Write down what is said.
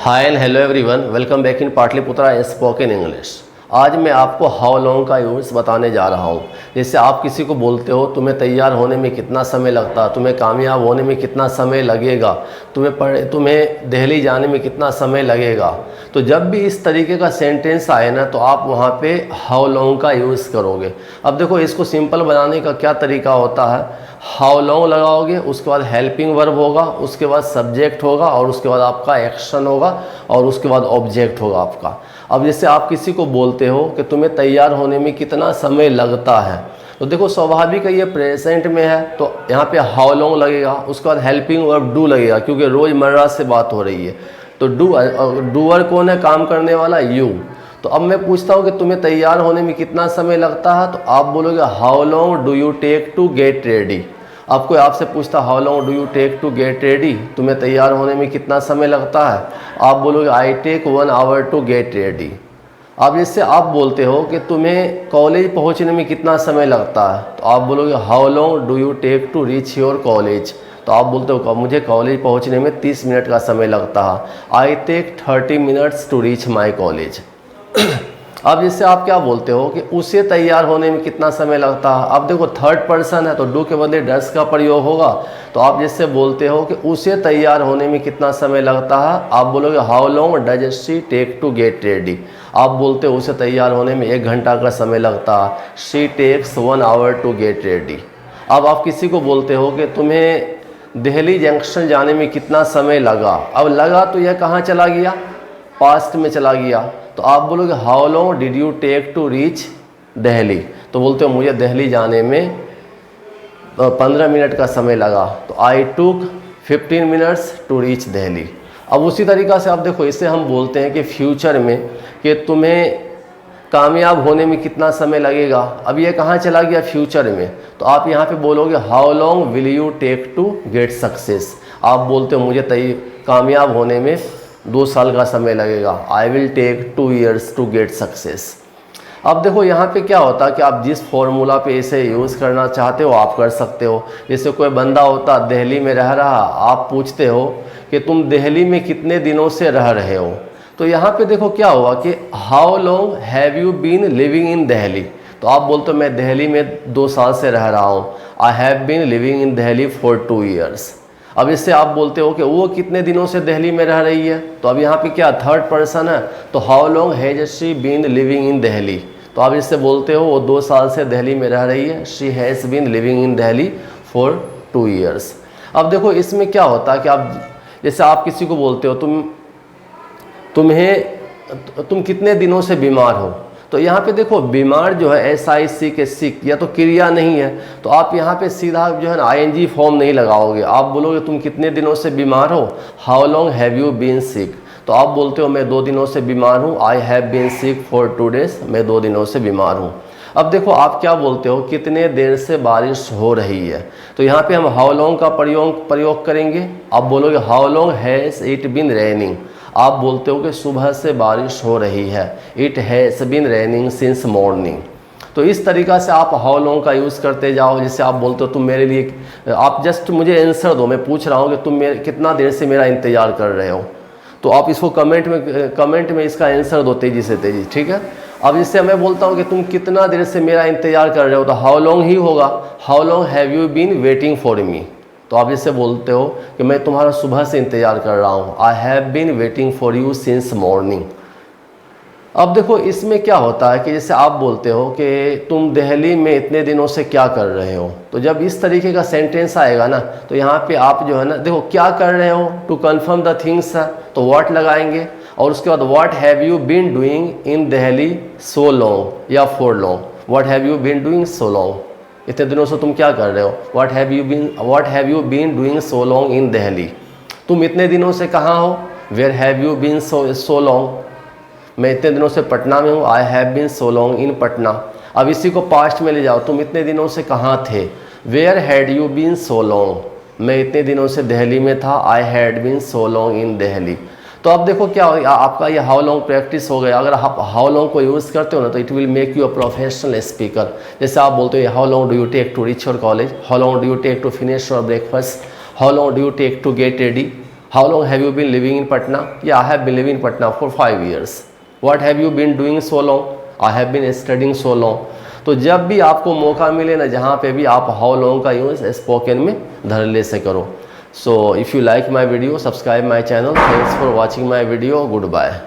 Hi and hello everyone, welcome back in Patliputra spoken English. आज मैं आपको हाउ लॉन्ग का यूज़ बताने जा रहा हूँ। जैसे आप किसी को बोलते हो तुम्हें तैयार होने में कितना समय लगता, तुम्हें कामयाब होने में कितना समय लगेगा, तुम्हें दिल्ली जाने में कितना समय लगेगा। तो जब भी इस तरीके का सेंटेंस आए ना तो आप वहाँ पे हाउ लॉन्ग का यूज़ करोगे। अब देखो इसको सिंपल बनाने का क्या तरीका होता है। हाउ लॉन्ग लगाओगे, उसके बाद हेल्पिंग वर्ब होगा, उसके बाद सब्जेक्ट होगा और उसके बाद आपका एक्शन होगा और उसके बाद ऑब्जेक्ट होगा आपका। अब जैसे आप किसी को बोलते हो कि तुम्हें तैयार होने में कितना समय लगता है, तो देखो स्वाभाविक है ये प्रेजेंट में है तो यहाँ पे हाउ लॉन्ग लगेगा, उसके बाद हेल्पिंग वर्ब डू लगेगा क्योंकि रोज़मर्रा से बात हो रही है। तो डूअर कौन है, काम करने वाला, यू। तो अब मैं पूछता हूँ कि तुम्हें तैयार होने में कितना समय लगता है, तो आप बोलोगे how long do you take to get ready. अब कोई आपसे पूछता how long do you take to get ready, तुम्हें तैयार होने में कितना समय लगता है, आप बोलोगे I take 1 hour to get ready. अब इससे आप बोलते हो कि तुम्हें कॉलेज पहुंचने में कितना समय लगता है, तो आप बोलोगे how long do you take to reach your college. तो आप बोलते हो मुझे कॉलेज पहुंचने में 30 मिनट का समय लगता है, I take 30 minutes to reach my college. अब जिससे आप क्या बोलते हो कि उसे तैयार होने में कितना समय लगता है। अब देखो थर्ड पर्सन है तो डू के बदले डस का प्रयोग होगा। तो आप जिससे बोलते हो कि उसे तैयार होने में कितना समय लगता है, आप बोलोगे how long does she take to get ready. आप बोलते हो उसे तैयार होने में 1 घंटा का समय लगता है, she takes 1 hour to get ready. अब आप किसी को बोलते हो कि तुम्हें दिल्ली जंक्शन जाने में कितना समय लगा। अब लगा तो यह कहाँ चला गया, पास्ट में चला गया। तो आप बोलोगे how long did you take to reach Delhi. तो बोलते हो मुझे दिल्ली जाने में 15 मिनट का समय लगा, तो आई टूक 15 मिनट्स टू रीच दिल्ली। अब उसी तरीक़ा से आप देखो इसे हम बोलते हैं कि फ्यूचर में कि तुम्हें कामयाब होने में कितना समय लगेगा। अब ये कहाँ चला गया, फ्यूचर में। तो आप यहाँ पे बोलोगे how long will you take to get success. आप बोलते हो मुझे कामयाब होने में 2 साल का समय लगेगा, I will take 2 years to get success. अब देखो यहाँ पे क्या होता है कि आप जिस फॉर्मूला पे इसे यूज़ करना चाहते हो आप कर सकते हो। जैसे कोई बंदा होता दिल्ली में रह रहा, आप पूछते हो कि तुम दिल्ली में कितने दिनों से रह रहे हो। तो यहाँ पे देखो क्या हुआ कि how long have you been living in Delhi. तो आप बोलते हो मैं दिल्ली में 2 साल से रह रहा हूँ, I have been living in Delhi for 2 years। अब इससे आप बोलते हो कि वो कितने दिनों से दिल्ली में रह रही है। तो अब यहाँ पे क्या थर्ड पर्सन है, तो how long has she been living in Delhi. तो आप इससे बोलते हो वो 2 साल से दिल्ली में रह रही है, she has been living in Delhi for 2 years। अब देखो इसमें क्या होता है कि आप जैसे आप किसी को बोलते हो तुम कितने दिनों से बीमार हो। तो यहाँ पे देखो बीमार जो है SIC के सिक या तो क्रिया नहीं है, तो आप यहाँ पे सीधा जो है ना ING फॉर्म नहीं लगाओगे। आप बोलोगे तुम कितने दिनों से बीमार हो, how long have you been sick. तो आप बोलते हो मैं 2 दिनों से बीमार हूँ, I have been sick for 2 days, मैं 2 दिनों से बीमार हूँ। अब देखो आप क्या बोलते हो, कितने देर से बारिश हो रही है। तो यहाँ पे हम हाउ लॉन्ग का प्रयोग करेंगे। आप बोलोगे how long has it been raining. आप बोलते हो कि सुबह से बारिश हो रही है, it has been raining since morning. तो इस तरीक़ा से आप हाउ लॉन्ग का यूज़ करते जाओ। जैसे आप बोलते हो तुम मेरे लिए, आप जस्ट मुझे आंसर दो, मैं पूछ रहा हूँ कि तुम कितना देर से मेरा इंतज़ार कर रहे हो। तो आप इसको कमेंट में इसका आंसर दो तेज़ी से तेज़ी, ठीक है। अब इससे मैं बोलता हूँ कि तुम कितना देर से मेरा इंतज़ार कर रहे हो, तो हाउ लॉन्ग ही होगा, how long have you been waiting for me. तो आप इससे बोलते हो कि मैं तुम्हारा सुबह से इंतज़ार कर रहा हूँ, I have been waiting for you since morning. अब देखो इसमें क्या होता है कि जैसे आप बोलते हो कि तुम दिल्ली में इतने दिनों से क्या कर रहे हो। तो जब इस तरीके का सेंटेंस आएगा ना तो यहाँ पे आप जो है ना देखो क्या कर रहे हो, टू कन्फर्म द थिंग्स है तो व्हाट लगाएंगे और उसके बाद what have you been doing in Delhi so long या for long, what have you been doing so long, इतने दिनों से तुम क्या कर रहे हो, what have you been doing so long in Delhi. तुम इतने दिनों से कहाँ हो, where have you been so long, मैं इतने दिनों से पटना में हूँ, I have been so long in Patna. अब इसी को पास्ट में ले जाओ, तुम इतने दिनों से कहाँ थे, where had you been so long, मैं इतने दिनों से दिल्ली में था, I had been so long in Delhi. तो अब देखो क्या हो, आपका ये हाउ लॉन्ग प्रैक्टिस हो गया। अगर आप हाउ लॉन्ग को यूज़ करते हो ना तो it will make you a professional speaker. जैसे आप बोलते हो how long do you take to reach your college, how long do you take to finish your breakfast, how long do you take to get ready, how long have you been living in Patna? या I have been living in Patna for 5 years. What have you been doing so long? I have been studying so long. तो जब भी आपको मौका मिले ना, जहाँ पे भी आप हाउ लॉन्ग का यूज़ स्पोकन में धर ले से करो. So if you like my video, subscribe my channel. Thanks for watching my video. Good bye.